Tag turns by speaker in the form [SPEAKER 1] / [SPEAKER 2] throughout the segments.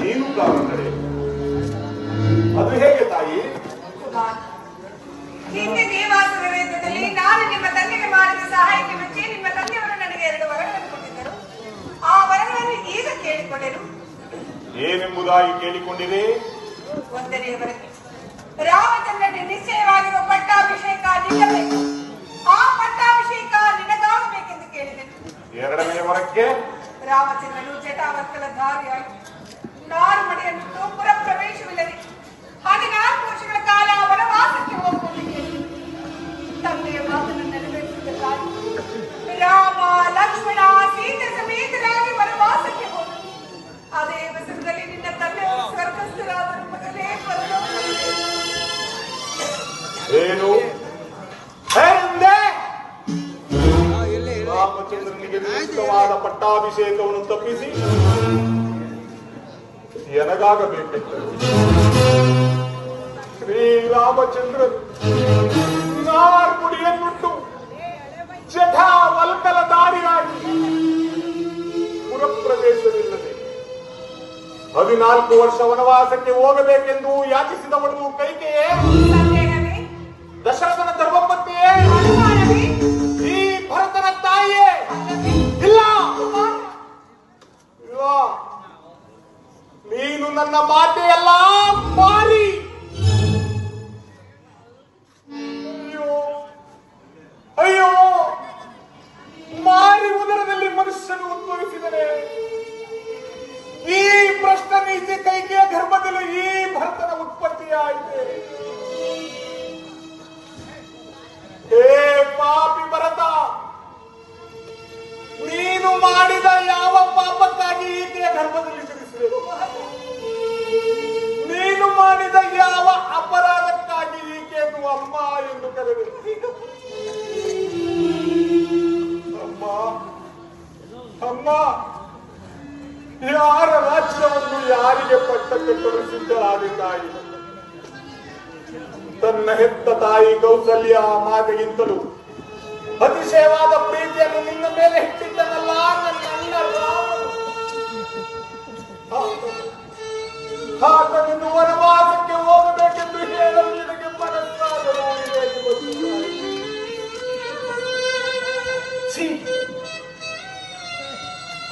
[SPEAKER 1] ನೀನು ಕಾರಣೆ. ಅದು ಹೇಗೆ ತಾಯಿ?
[SPEAKER 2] ಹಿಂದೆ ದೇವಾಸುರ ವೇದದಲ್ಲಿ ನಾನು ನಿಮ್ಮ ತಂದೆಗೆ ಮಾಡಿದ ಸಹಾಯಕ್ಕೆ ಮೆಚ್ಚಿ ನಿಮ್ಮ ತಂದೆಯವರು ನನಗೆ 2 ವರಗಳನ್ನು ಕೊಟ್ಟಿದ್ದರು. ಆ ವರಗಳನ್ನು ಈಗ ಕೇಳಿಕೊಂಡೆನು.
[SPEAKER 1] ಏನೆಂಬುದಾಗಿ ಕೇಳಿಕೊಂಡಿದೆ?
[SPEAKER 2] 1ನೇ ವರಕ್ಕೆ ರಾಮಚಂದ್ರನಿಗೆ ನಿಶ್ಚಯವಾಗಿರುವ ಪಟ್ಟಾಭಿಷೇಕ ನಿಲ್ಲಬೇಕು. ಆ ಪಟ್ಟಾಭಿಷೇಕ ನಿನಗಾಗಬೇಕೆಂದು ಕೇಳಿದೆನು.
[SPEAKER 1] 2ನೇ ವರಕ್ಕೆ
[SPEAKER 2] ರಾಮಚಂದ್ರನು ಜಟಾವರ್ಕಲ ಧಾರಿಯಾಗಿ 4 ಮಡಿಯನ್ನು ಪುರ ಪ್ರವೇಶವಿಲ್ಲದೆ 14 ವರ್ಷಗಳ ಕಾಲ ವನವಾಸಕ್ಕೆ ಹೋಗುವುದಕ್ಕೆ ತಂದೆಯ ಮಾತನ್ನು ನೆರವೇರಿಸಿದ್ದಾಗಿ ರಾಮ ಲಕ್ಷ್ಮಣ ಸೀತೆ ಸಮೇತರಾಗಿ ವನವಾಸಕ್ಕೆ ಹೋದರು. ಅದೇ ಅವಸರದಲ್ಲಿ ನಿನ್ನ ತಂದೆ ಸ್ವರ್ಗಸ್ಥರಾದ ಮಗನೇ
[SPEAKER 1] ಏನು ರಾಮಚಂದ್ರನಿಗೆ ವಿಶಿಷ್ಟವಾದ ಪಟ್ಟಾಭಿಷೇಕವನ್ನು ತಪ್ಪಿಸಿ ಎನಗಾಗಬೇಕೆಂದರು. ಶ್ರೀರಾಮಚಂದ್ರ ನಾರ್ಗುಡಿಯನ್ನುಟ್ಟು ಜಠಾ ವಲ್ಕಲ ದಾರಿಯಾಗಿ ಪುರಪ್ರವೇಶವಿಲ್ಲದೆ 14 ವರ್ಷ ವನವಾಸಕ್ಕೆ ಹೋಗಬೇಕೆಂದು ಯಾಚಿಸಿದವಳು ಕೈಕೆಯೇ? ದಶರಥನ ಧರ್ಮಪತ್ನಿಯೇ? ಈ ಭರತನ ತಾಯಿಯೇ? ಇಲ್ಲ, ನೀನು ನನ್ನ ಮಾತೆಯಲ್ಲ, ಮಾರಿ. ಅಯ್ಯೋ, ಮಾರಿ ಉದರದಲ್ಲಿ ಮನುಷ್ಯನು ಉದ್ಭವಿಸಿದರೆ ಈ ಪ್ರಶ್ನ ನೀತಿ ಕೈಕೆಯ ಗರ್ಭದಲ್ಲೂ ಈ ಭರತನ ಉತ್ಪತ್ತಿಯಾಯಿತೆ. ಹೇ ಪಾಪಿ ಭರತ, ನೀನು ಮಾಡಿದ ಯಾವ ಪಾಪಕ್ಕಾಗಿ ಈಕೆಯ ಗರ್ಭದಲ್ಲಿ ಜನಿಸಿದೆ? ನೀನು ಮಾಡಿದ ಯಾವ ಅಪರಾಧಕ್ಕಾಗಿ ಈಕೆಯನ್ನು ಅಮ್ಮ ಎಂದು ಕರೆದೆ? ಅಮ್ಮ, ಅಮ್ಮ, ಯಾರ ರಾಜ್ಯವನ್ನು ಯಾರಿಗೆ ಪಟ್ಟ ಕಟ್ಟಲು ಸಿದ್ಧರಾದ ತಾಯಿ? ತನ್ನ ಹೆತ್ತ ತಾಯಿ ಕೌಸಲ್ಯ ಮಾತೆಗಿಂತಲೂ ಅತಿಶಯವಾದ ಪ್ರೀತಿಯನ್ನು ನಿನ್ನ ಮೇಲೆ ಇಟ್ಟಿದ್ದನಲ್ಲ ನನ್ನ ಅಣ್ಣ ರಾಮನು. ಆತನನ್ನು ವನವಾಸಕ್ಕೆ ಹೋಗಬೇಕೆಂದು ಹೇಳಲು ನಿನಗೆ ಮನಸ್ಸಾದರೂ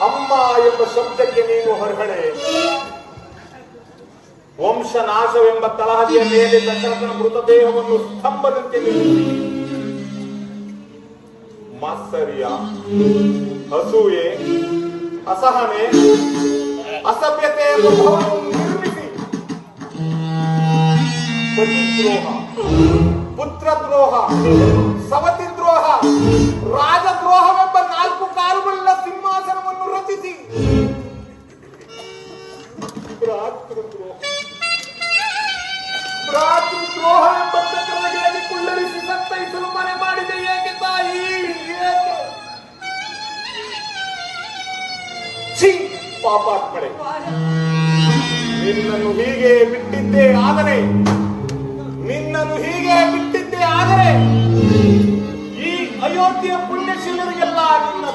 [SPEAKER 1] ಅಮ್ಮ ಎಂಬ ಶಬ್ದಕ್ಕೆ ನೀನು ಹೊರಗಡೆ ವಂಶನಾಶವೆಂಬ ತಲಹದಿಯ ಮೇಲೆ ದಶರಥನ ಮೃತದೇಹವನ್ನು ಸ್ತಂಭದಂತೆ ನಿಲ್ಲಿಸಿ ಮಾತ್ಸರ್ಯ, ಅಸೂಯೆ, ಅಸಹನೆ, ಅಸಭ್ಯತೆ ನಿರ್ಮಿಸಿ ಪತಿದ್ರೋಹ, ಪುತ್ರದ್ರೋಹ, ಸವತಿದ್ರೋಹ, ರಾಜದ್ರೋಹವೆಂಬ 4 ಕಾಲುಗಳ ಸಿಂಹಾಸನವನ್ನು ರಚಿಸಿ ಭ್ರಾತೃದ್ರೋಹ ಎಂಬ ಚಕ್ರವಾಗಿ ಕುಳ್ಳರಿಸಿ ಸಂತೈಸಲು ಮನೆ ಮಾಡಿದೆ. ಏಕೆ ತಾಯಿ? ಏಕೆ? ಛೀ ಪಾಪಾತ್ಮಳೆ, ನಿನ್ನನ್ನು ಹೀಗೆ ಬಿಟ್ಟಿದ್ದೇ ಆದರೆ ಈ ಅಯೋಧ್ಯೆಯ ಪುಣ್ಯಶೀಲರಿಗೆಲ್ಲ ನಿನ್ನ